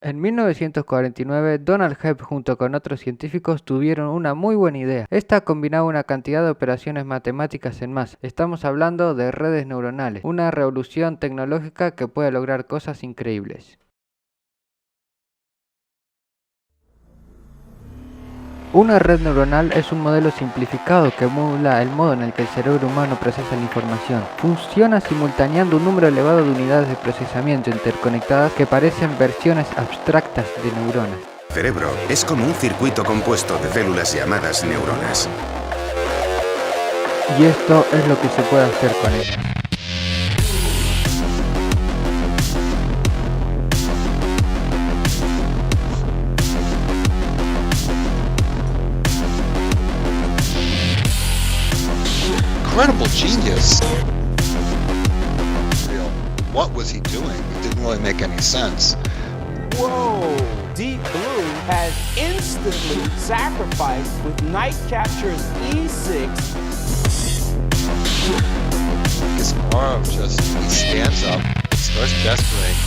En 1949, Donald Hebb junto con otros científicos tuvieron una muy buena idea. Esta combinaba una cantidad de operaciones matemáticas en masa. Estamos hablando de redes neuronales, una revolución tecnológica que puede lograr cosas increíbles. Una red neuronal es un modelo simplificado que emula el modo en el que el cerebro humano procesa la información. Funciona simultaneando un número elevado de unidades de procesamiento interconectadas que parecen versiones abstractas de neuronas. El cerebro es como un circuito compuesto de células llamadas neuronas. Y esto es lo que se puede hacer con ellas. Incredible genius. What was he doing? It didn't really make any sense. Whoa! Deep Blue has instantly sacrificed with Knight captures E6. Kasparov just, he stands up, starts gesturing.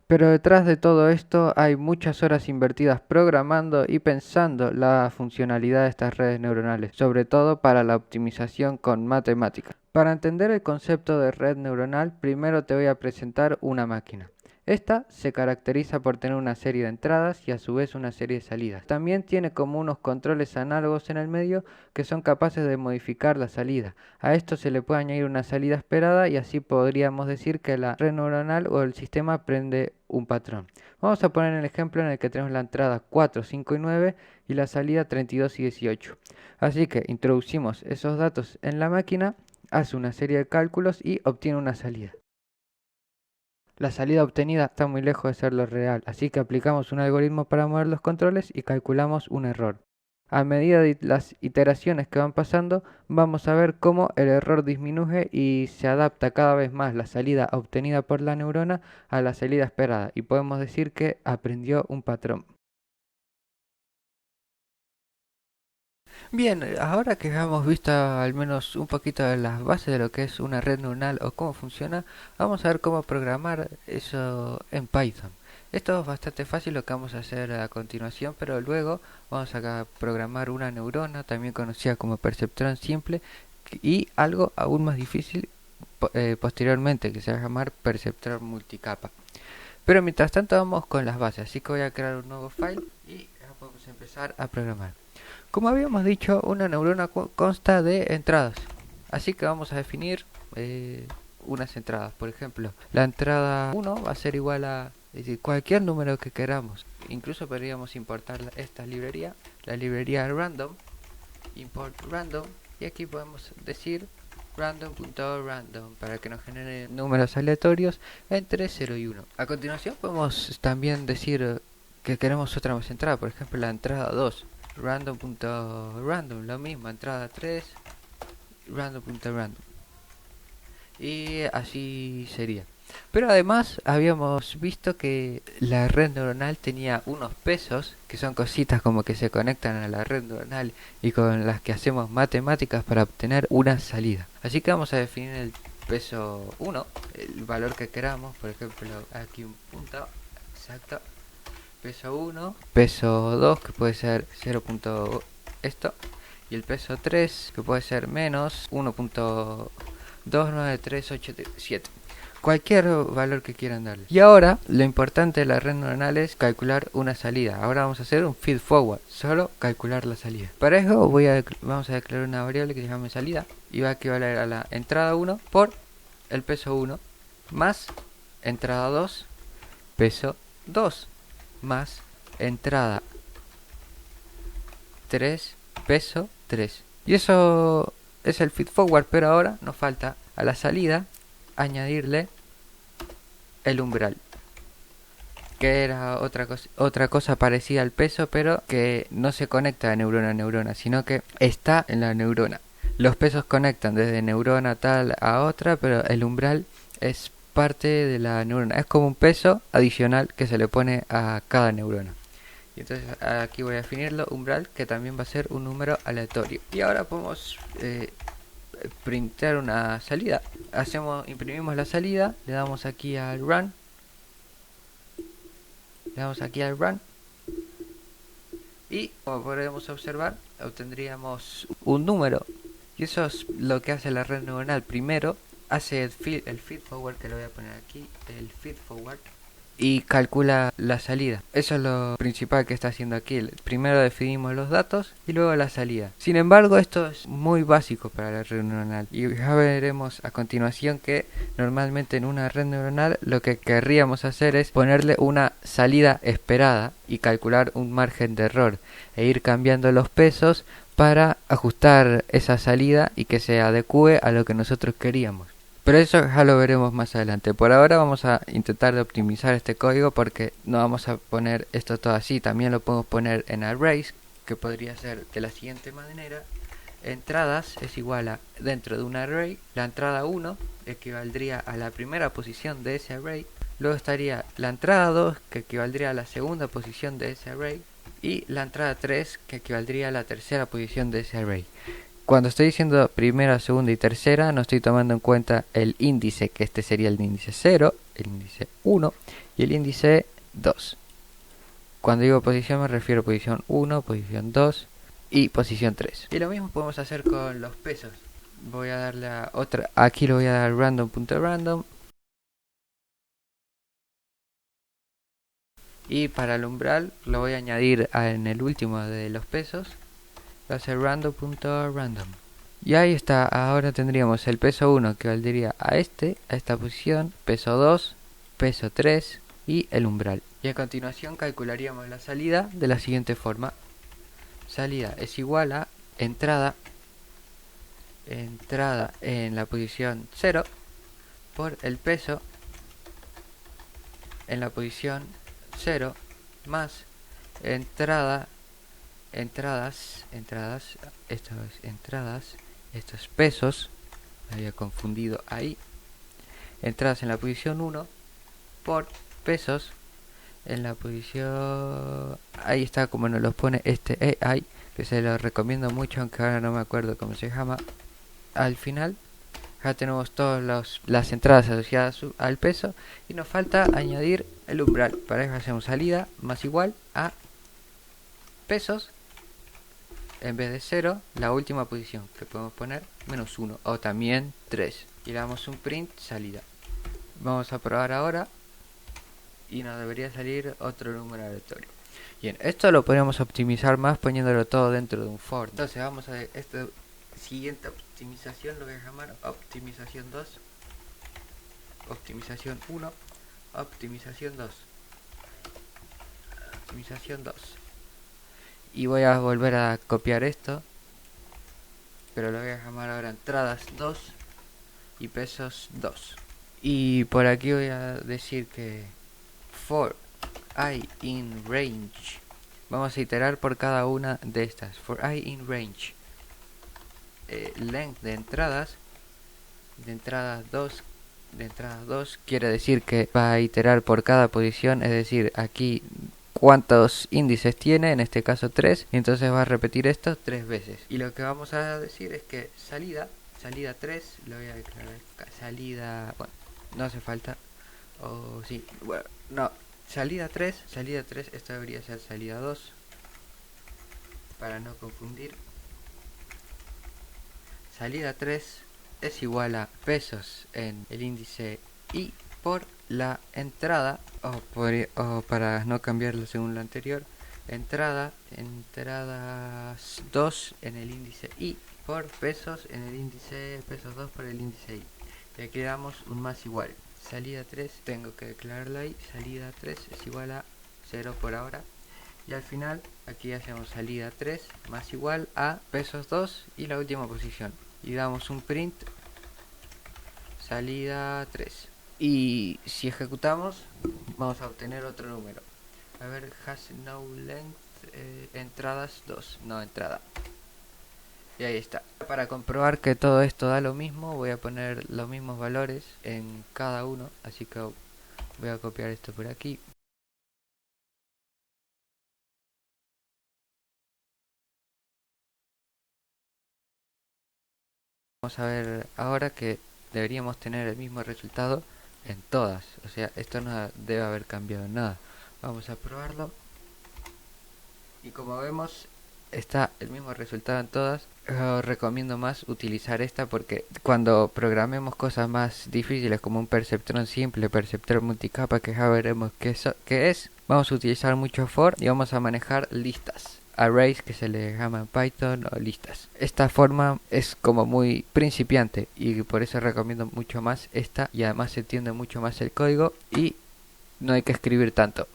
Pero detrás de todo esto hay muchas horas invertidas programando y pensando la funcionalidad de estas redes neuronales, sobre todo para la optimización con matemáticas. Para entender el concepto de red neuronal, primero te voy a presentar una máquina. Esta se caracteriza por tener una serie de entradas y a su vez una serie de salidas. También tiene como unos controles análogos en el medio que son capaces de modificar la salida. A esto se le puede añadir una salida esperada y así podríamos decir que la red neuronal o el sistema aprende un patrón. Vamos a poner el ejemplo en el que tenemos la entrada 4, 5 y 9 y la salida 32 y 18. Así que introducimos esos datos en la máquina, hace una serie de cálculos y obtiene una salida. La salida obtenida está muy lejos de ser lo real, así que aplicamos un algoritmo para mover los controles y calculamos un error. A medida de las iteraciones que van pasando, vamos a ver cómo el error disminuye y se adapta cada vez más la salida obtenida por la neurona a la salida esperada, y podemos decir que aprendió un patrón. Bien, ahora que ya hemos visto al menos un poquito de las bases de lo que es una red neuronal o cómo funciona, vamos a ver cómo programar eso en Python. Esto es bastante fácil lo que vamos a hacer a continuación, pero luego vamos a programar una neurona, también conocida como perceptrón simple, y algo aún más difícil posteriormente, que se va a llamar perceptrón multicapa. Pero mientras tanto vamos con las bases, así que voy a crear un nuevo file y ya podemos empezar a programar. Como habíamos dicho, una neurona consta de entradas, así que vamos a definir unas entradas. Por ejemplo, la entrada 1 va a ser igual a cualquier número que queramos. Incluso podríamos importar esta librería, la librería random, import random, y aquí podemos decir random.random para que nos genere números aleatorios entre 0 y 1. A continuación podemos también decir que queremos otra más entrada, por ejemplo la entrada 2. Random.random, lo mismo, entrada 3, random.random. Y así sería. Pero además habíamos visto que la red neuronal tenía unos pesos, que son cositas como que se conectan a la red neuronal y con las que hacemos matemáticas para obtener una salida. Así que vamos a definir el peso 1, el valor que queramos, por ejemplo aquí un punto exacto. Peso 1, peso 2 que puede ser 0. Esto, y el peso 3 que puede ser menos 1.29387, cualquier valor que quieran darle. Y ahora lo importante de la red neuronal es calcular una salida. Ahora vamos a hacer un feed forward, solo calcular la salida. Para eso vamos a declarar una variable que se llame salida y va a equivaler a la entrada 1 por el peso 1 más entrada 2 peso 2 más entrada 3 peso 3. Y eso es el feed forward, pero ahora nos falta a la salida añadirle el umbral, que era otra cosa parecida al peso, pero que no se conecta de neurona a neurona, sino que está en la neurona. Los pesos conectan desde neurona tal a otra, pero el umbral es parte de la neurona. Es como un peso adicional que se le pone a cada neurona. Y entonces aquí voy a definirlo, umbral, que también va a ser un número aleatorio. Y ahora podemos printar una salida. Imprimimos la salida, le damos aquí al run. Y como podemos observar, obtendríamos un número. Y eso es lo que hace la red neuronal. Primero hace el feed forward, que lo voy a poner aquí, el feed forward, y calcula la salida. Eso es lo principal que está haciendo aquí. Primero definimos los datos y luego la salida. Sin embargo, esto es muy básico para la red neuronal. Y ya veremos a continuación que normalmente en una red neuronal lo que querríamos hacer es ponerle una salida esperada y calcular un margen de error e ir cambiando los pesos para ajustar esa salida y que se adecue a lo que nosotros queríamos. Pero eso ya lo veremos más adelante. Por ahora vamos a intentar de optimizar este código porque no vamos a poner esto todo así. También lo podemos poner en arrays, que podría ser de la siguiente manera. Entradas es igual a, dentro de un array, la entrada 1 equivaldría a la primera posición de ese array. Luego estaría la entrada 2, que equivaldría a la segunda posición de ese array. Y la entrada 3, que equivaldría a la tercera posición de ese array. Cuando estoy diciendo primera, segunda y tercera, no estoy tomando en cuenta el índice, que este sería el índice 0, el índice 1 y el índice 2. Cuando digo posición me refiero a posición 1, posición 2 y posición 3. Y lo mismo podemos hacer con los pesos. Voy a darle a otra, aquí le voy a dar random.random. Y para el umbral lo voy a añadir en el último de los pesos. Va a ser random.random. Y ahí está, ahora tendríamos el peso 1 que valdría a esta posición, peso 2, peso 3 y el umbral. Y a continuación calcularíamos la salida de la siguiente forma. Salida es igual a entrada en la posición 0 por el peso en la posición 0 más entradas, estos pesos, me había confundido ahí, entradas en la posición 1 por pesos en la posición, ahí está como nos los pone este AI, que se lo recomiendo mucho, aunque ahora no me acuerdo cómo se llama. Al final ya tenemos todas las entradas asociadas al peso y nos falta añadir el umbral. Para eso hacemos salida más igual a pesos, en vez de 0, la última posición, que podemos poner menos 1 o también 3. Y le damos un print salida. Vamos a probar ahora y nos debería salir otro número aleatorio. Bien, esto lo podríamos optimizar más poniéndolo todo dentro de un for. Entonces vamos a esta siguiente optimización, lo voy a llamar optimización 2, optimización 1, optimización 2, optimización 2. Y voy a volver a copiar esto, pero lo voy a llamar ahora entradas 2 y pesos 2. Y por aquí voy a decir que for I in range, vamos a iterar por cada una de estas. For I in range, length de entradas 2 quiere decir que va a iterar por cada posición, es decir, aquí cuántos índices tiene, en este caso 3, y entonces va a repetir esto 3 veces. Y lo que vamos a decir es que salida 3, lo voy a declarar salida, bueno, no hace falta, o sí, bueno, no, salida 3, esto debería ser salida 2, para no confundir. Salida 3 es igual a pesos en el índice I por la entrada, o para no cambiarlo según lo anterior, entradas 2 en el índice I por pesos en el índice, pesos 2 por el índice I. Y aquí damos un más igual. Salida 3, tengo que declararlo ahí, salida 3 es igual a 0 por ahora. Y al final, aquí hacemos salida 3 más igual a pesos 2 y la última posición. Y damos un print salida 3. Y si ejecutamos, vamos a obtener otro número. A ver, has no length, entradas 2, no entrada. Y ahí está. Para comprobar que todo esto da lo mismo, voy a poner los mismos valores en cada uno. Así que voy a copiar esto por aquí. Vamos a ver ahora que deberíamos tener el mismo resultado en todas. O sea, esto no debe haber cambiado nada. Vamos a probarlo. Y como vemos, está el mismo resultado en todas. Os recomiendo más utilizar esta porque cuando programemos cosas más difíciles como un perceptrón simple, perceptrón multicapa, que ya veremos qué es, vamos a utilizar mucho for y vamos a manejar listas. Arrays, que se le llama en Python, o listas. Esta forma es como muy principiante y por eso recomiendo mucho más esta, y además se entiende mucho más el código y no hay que escribir tanto.